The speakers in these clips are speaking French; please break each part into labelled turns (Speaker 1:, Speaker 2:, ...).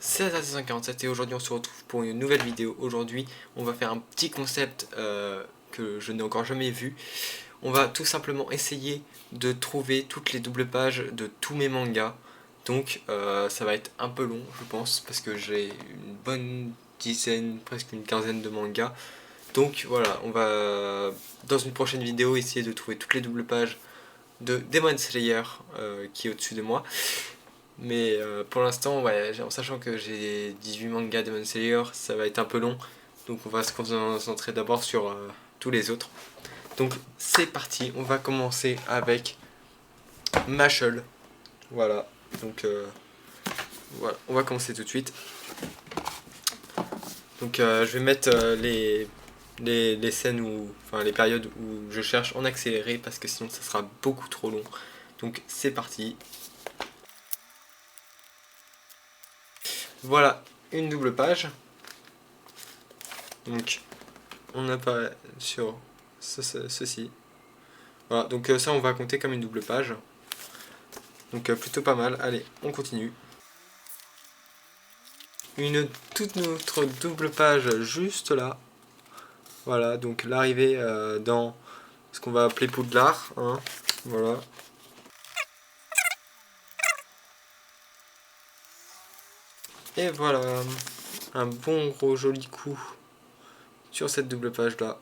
Speaker 1: c'est Assassin47 et aujourd'hui on se retrouve pour une nouvelle vidéo. Aujourd'hui on va faire un petit concept que je n'ai encore jamais vu. On va tout simplement essayer de trouver toutes les doubles pages de tous mes mangas. Donc ça va être un peu long je pense parce que j'ai une bonne dizaine, presque une quinzaine de mangas. Donc voilà, on va dans une prochaine vidéo essayer de trouver toutes les doubles pages de Demon Slayer qui est au-dessus de moi. Mais pour l'instant, ouais, en sachant que j'ai 18 mangas Demon Slayer, ça va être un peu long. Donc on va se concentrer d'abord sur tous les autres. Donc c'est parti, on va commencer avec Mashle. Voilà, donc voilà, on va commencer tout de suite. Donc je vais mettre les scènes où, enfin les périodes où je cherche en accéléré parce que sinon ça sera beaucoup trop long. Donc c'est parti. Voilà, une double page. Donc on apparaît sur ceci. Voilà, donc ça on va compter comme une double page. Donc plutôt pas mal. Allez, on continue. Une toute autre double page juste là. Voilà, donc l'arrivée dans ce qu'on va appeler Poudlard. Hein, voilà. Et voilà, un bon gros joli coup sur cette double page là.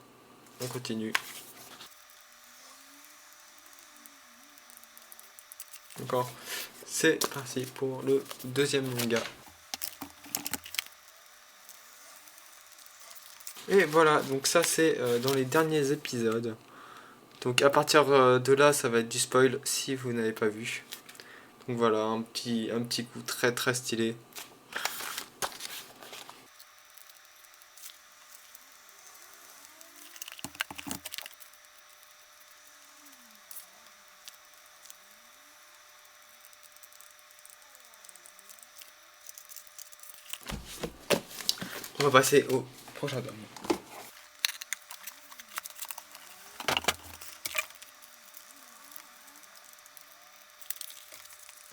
Speaker 1: On continue. Encore. C'est parti pour le deuxième manga. Et voilà, donc ça c'est dans les derniers épisodes. Donc à partir de là, ça va être du spoil si vous n'avez pas vu. Donc voilà, un petit coup très très stylé. On va passer au prochain tome.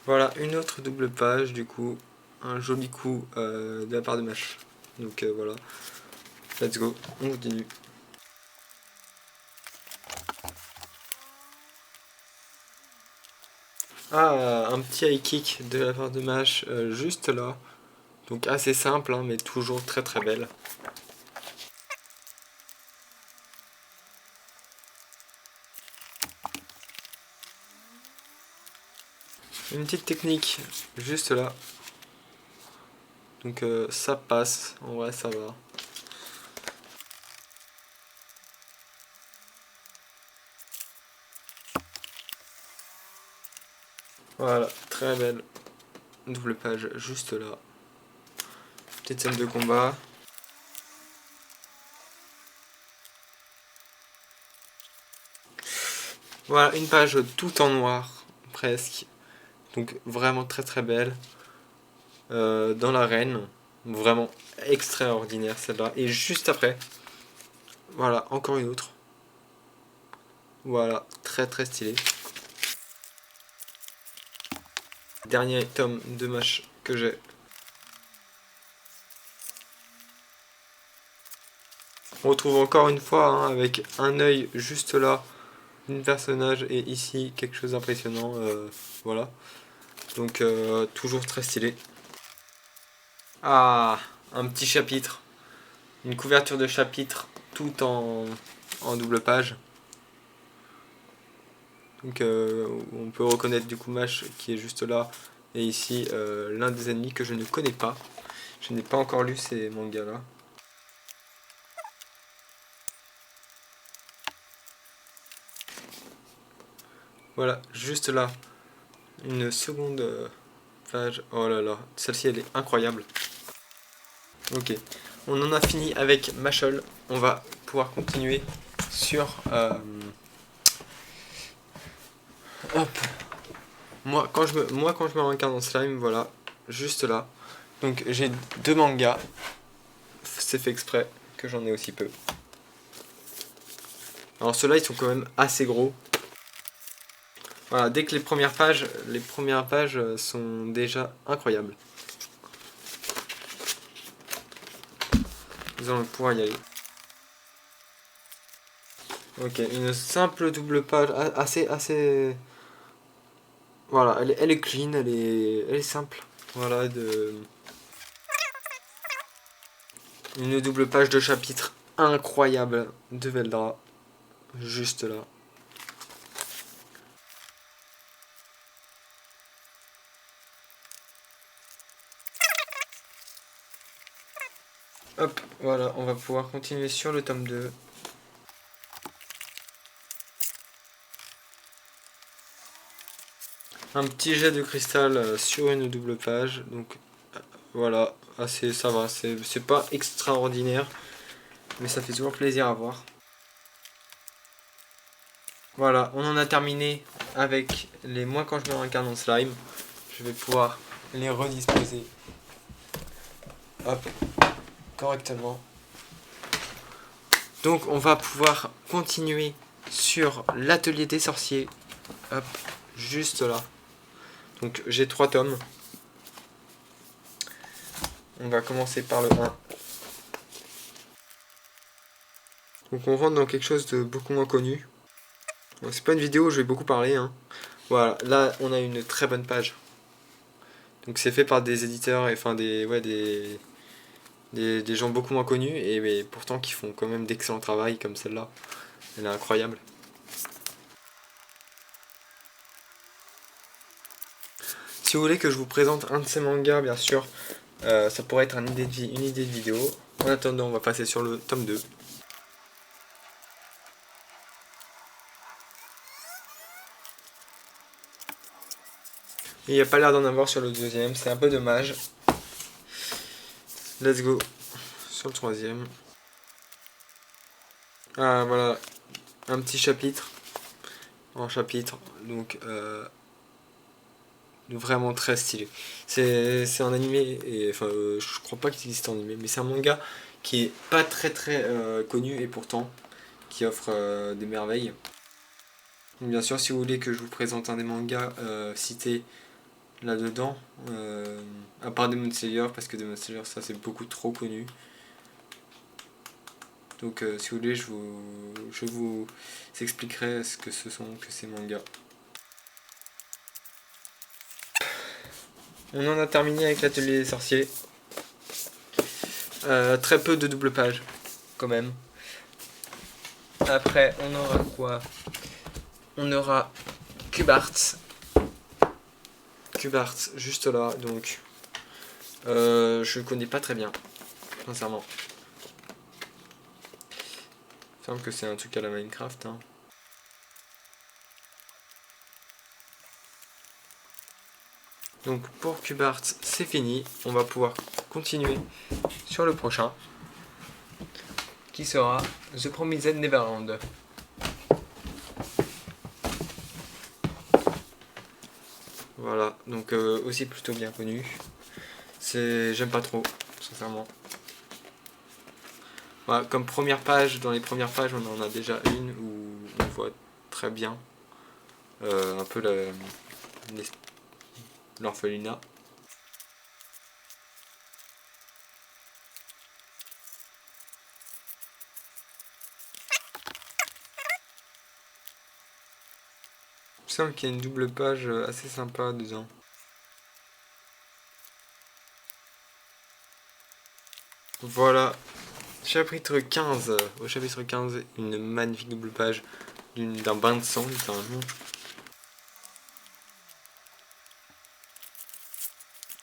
Speaker 1: Voilà, une autre double page, du coup, un joli coup de la part de Mash. Donc voilà, let's go, on continue. Ah, un petit high kick de la part de Mash, juste là. Donc assez simple, hein, mais toujours très très belle. Une petite technique, juste là. Donc ça passe, en vrai ça va. Voilà, très belle double page juste là. Petite scène de combat. Voilà, une page tout en noir, presque. Donc vraiment très très belle. Dans l'arène, vraiment extraordinaire celle-là. Et juste après, voilà, encore une autre. Voilà, très très stylé. Dernier tome de Mash que j'ai. On retrouve encore une fois hein, avec un œil juste là d'une personnage et ici quelque chose d'impressionnant. Voilà. Donc toujours très stylé. Ah, un petit chapitre. Une couverture de chapitre tout en double page. Donc on peut reconnaître du coup Mash qui est juste là. Et ici l'un des ennemis que je ne connais pas. Je n'ai pas encore lu ces mangas là. Voilà, juste là. Une seconde page. Oh là là, celle-ci elle est incroyable. Ok, on en a fini avec Mashle. On va pouvoir continuer sur... Hop. Moi quand je me regarde en slime, voilà, juste là. Donc j'ai deux mangas. C'est fait exprès que j'en ai aussi peu. Alors ceux-là ils sont quand même assez gros. Voilà, dès que les premières pages sont déjà incroyables. Nous allons pouvoir y aller. Ok, une simple double page, assez... Voilà, elle est clean, elle est simple. Voilà, une double page de chapitre incroyable de Veldra. Juste là. Hop, voilà, on va pouvoir continuer sur le tome 2. Un petit jet de cristal sur une double page. Donc voilà, ça va, c'est pas extraordinaire, mais ça fait toujours plaisir à voir. Voilà, on en a terminé avec les Moi quand je me réincarne en slime. Je vais pouvoir les redisposer. Hop, correctement. Donc on va pouvoir continuer sur l'atelier des sorciers. Hop, juste là. Donc j'ai 3 tomes. On va commencer par le 1. Donc on rentre dans quelque chose de beaucoup moins connu. C'est pas une vidéo où je vais beaucoup parler. Hein. Voilà, là on a une très bonne page. Donc c'est fait par des éditeurs et enfin des gens beaucoup moins connus et mais pourtant qui font quand même d'excellents travail comme celle-là. Elle est incroyable. Si vous voulez que je vous présente un de ces mangas, bien sûr, ça pourrait être une idée de vidéo. En attendant, on va passer sur le tome 2. Il n'y a pas l'air d'en avoir sur le deuxième, c'est un peu dommage. Let's go sur le troisième. Ah voilà, un petit chapitre. En chapitre, donc vraiment très stylé. C'est un animé, et enfin je crois pas qu'il existe en animé, mais c'est un manga qui est pas très connu et pourtant qui offre des merveilles. Donc, bien sûr, si vous voulez que je vous présente un des mangas cités là-dedans, à part Demon Slayer, parce que Demon Slayer ça c'est beaucoup trop connu. Donc si vous voulez, je vous expliquerai ce que ce sont que ces mangas. On en a terminé avec l'atelier des sorciers. Très peu de double pages, quand même. Après, on aura quoi? On aura Cubart. Cubart, juste là, donc. Je connais pas très bien, sincèrement. Il semble que c'est un truc à la Minecraft. Hein. Donc pour Cubart, c'est fini. On va pouvoir continuer sur le prochain. Qui sera The Promised Neverland. Voilà, donc aussi plutôt bien connu. J'aime pas trop, sincèrement. Voilà, comme première page, dans les premières pages, on en a déjà une où on voit très bien un peu l'orphelinat. Il me semble qu'il y a une double page assez sympa dedans. Voilà, chapitre 15. Au chapitre 15, une magnifique double page d'un bain de sang, littéralement.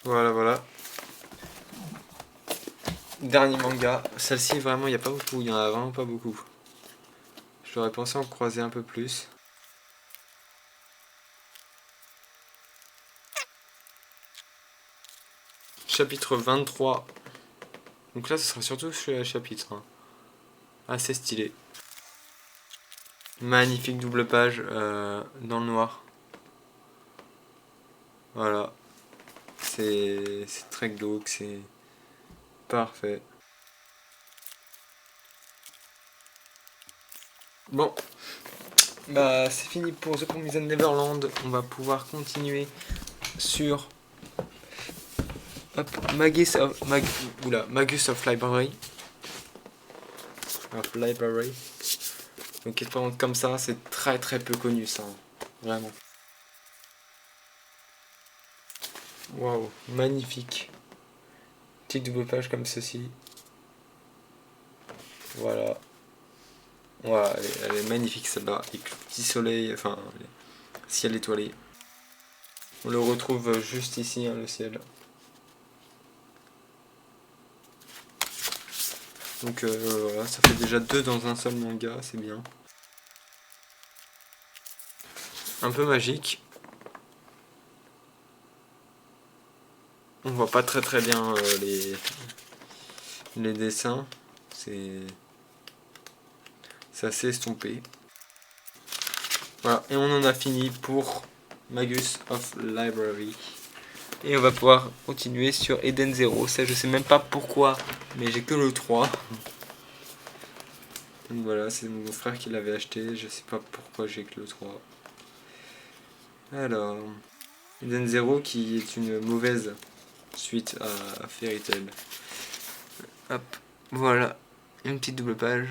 Speaker 1: Voilà. Dernier manga. Celle-ci, vraiment, il n'y a pas beaucoup. Il n'y en a vraiment pas beaucoup. J'aurais pensé en croiser un peu plus. Chapitre 23. Donc là, ce sera surtout sur le chapitre. Hein. Assez stylé. Magnifique double page dans le noir. Voilà. C'est très glauque, c'est parfait. Bon. Bah, c'est fini pour The Promised Neverland. On va pouvoir continuer sur Magus of Library. of Library. Donc il se présente comme ça, c'est très peu connu ça, vraiment. Waouh, magnifique. Petite double page comme ceci. Voilà. Voilà, elle est magnifique celle-là, avec le petit soleil, enfin, ciel étoilé. On le retrouve juste ici, hein, le ciel. Donc voilà, ça fait déjà 2 dans un seul manga, c'est bien. Un peu magique. On voit pas très bien les dessins. C'est assez estompé. Voilà, et on en a fini pour Magus of Library. Et on va pouvoir continuer sur Eden Zero. Ça, je sais même pas pourquoi, mais j'ai que le 3. Donc voilà, c'est mon frère qui l'avait acheté. Je sais pas pourquoi j'ai que le 3. Alors, Eden Zero qui est une mauvaise suite à Fairy Tail. Hop, voilà, une petite double page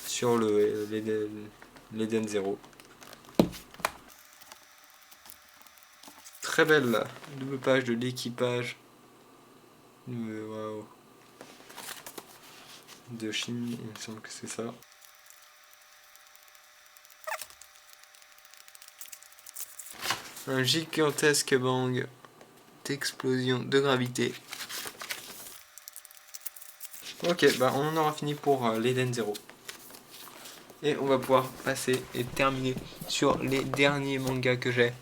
Speaker 1: sur l'Eden Zero. Très belle double page de l'équipage wow. De Chine, il me semble que c'est ça. Un gigantesque bang d'explosion de gravité. Ok, bah on en aura fini pour l'Eden Zero. Et on va pouvoir passer et terminer sur les derniers mangas que j'ai.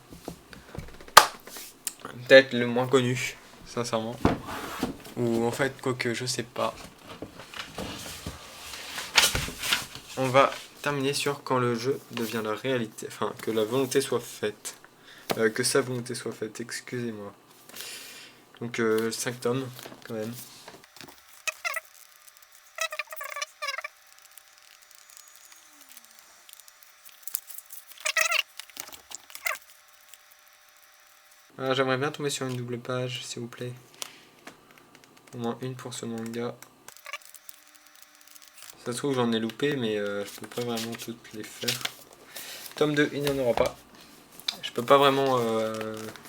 Speaker 1: Peut-être le moins connu, sincèrement. Ou en fait, quoique je sais pas. On va terminer sur quand le jeu devient la réalité. Enfin, que la volonté soit faite. Que sa volonté soit faite, excusez-moi. Donc 5 tomes, quand même. Ah, j'aimerais bien tomber sur une double page, s'il vous plaît. Au moins une pour ce manga. Ça se trouve, j'en ai loupé, mais je peux pas vraiment toutes les faire. Tome 2, il n'y en aura pas. Je peux pas vraiment,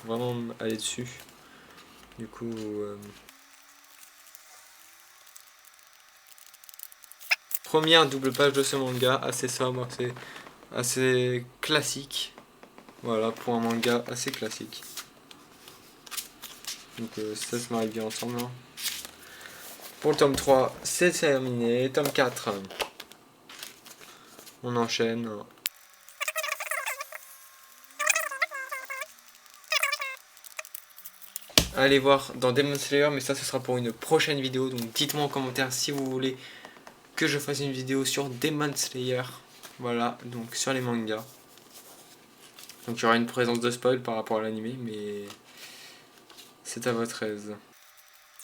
Speaker 1: vraiment aller dessus. Du coup... Première double page de ce manga, assez sobre, assez classique. Voilà, pour un manga assez classique. Donc ça se marie bien ensemble. Hein. Pour le tome 3, c'est terminé. Tome 4, on enchaîne. Allez voir dans Demon Slayer, mais ça ce sera pour une prochaine vidéo. Donc dites-moi en commentaire si vous voulez que je fasse une vidéo sur Demon Slayer. Voilà, donc sur les mangas. Donc il y aura une présence de spoil par rapport à l'anime, mais c'est à votre aise.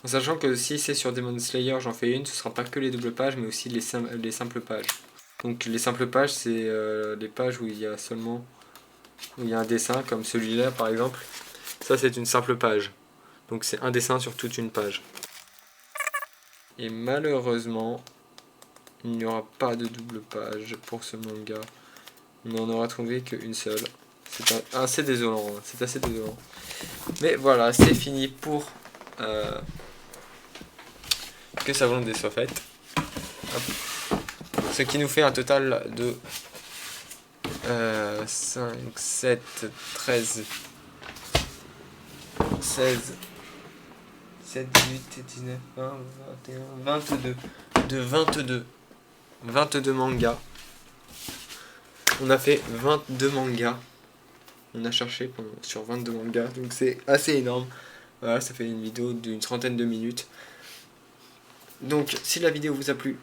Speaker 1: En sachant que si c'est sur Demon Slayer, j'en fais une, ce sera pas que les doubles pages, mais aussi les simples pages. Donc les simples pages, c'est les pages où il y a seulement un dessin, comme celui-là par exemple. Ça c'est une simple page. Donc c'est un dessin sur toute une page. Et malheureusement, il n'y aura pas de double page pour ce manga. On n'en aura trouvé qu'une seule. C'est assez désolant, hein. C'est assez désolant. Mais voilà, c'est fini pour que sa volonté soit faite. Hop. Ce qui nous fait un total de 5, 7, 13, 16, 7, 18, 19, 20, 21, 22. De 22 mangas. On a fait 22 mangas. On a cherché sur 22 mangas. Donc c'est assez énorme. Voilà, ça fait une vidéo d'une trentaine de minutes. Donc si la vidéo vous a plu,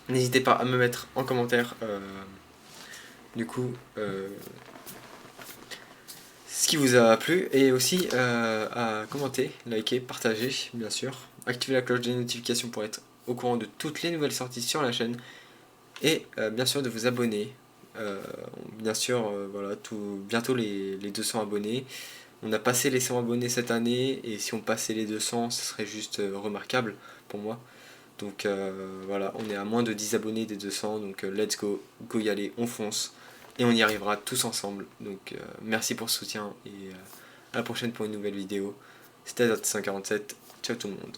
Speaker 1: n'hésitez pas à me mettre en commentaire du coup ce qui vous a plu, et aussi à commenter, liker, partager bien sûr, activer la cloche des notifications pour être au courant de toutes les nouvelles sorties sur la chaîne, et bien sûr de vous abonner. Bien sûr voilà, bientôt les 200 abonnés. On a passé les 100 abonnés cette année, et si on passait les 200, ce serait juste remarquable pour moi. Donc voilà, on est à moins de 10 abonnés des 200, donc let's go, go y aller, on fonce, et on y arrivera tous ensemble. Donc merci pour ce soutien, et à la prochaine pour une nouvelle vidéo. C'était Azat 147, ciao tout le monde.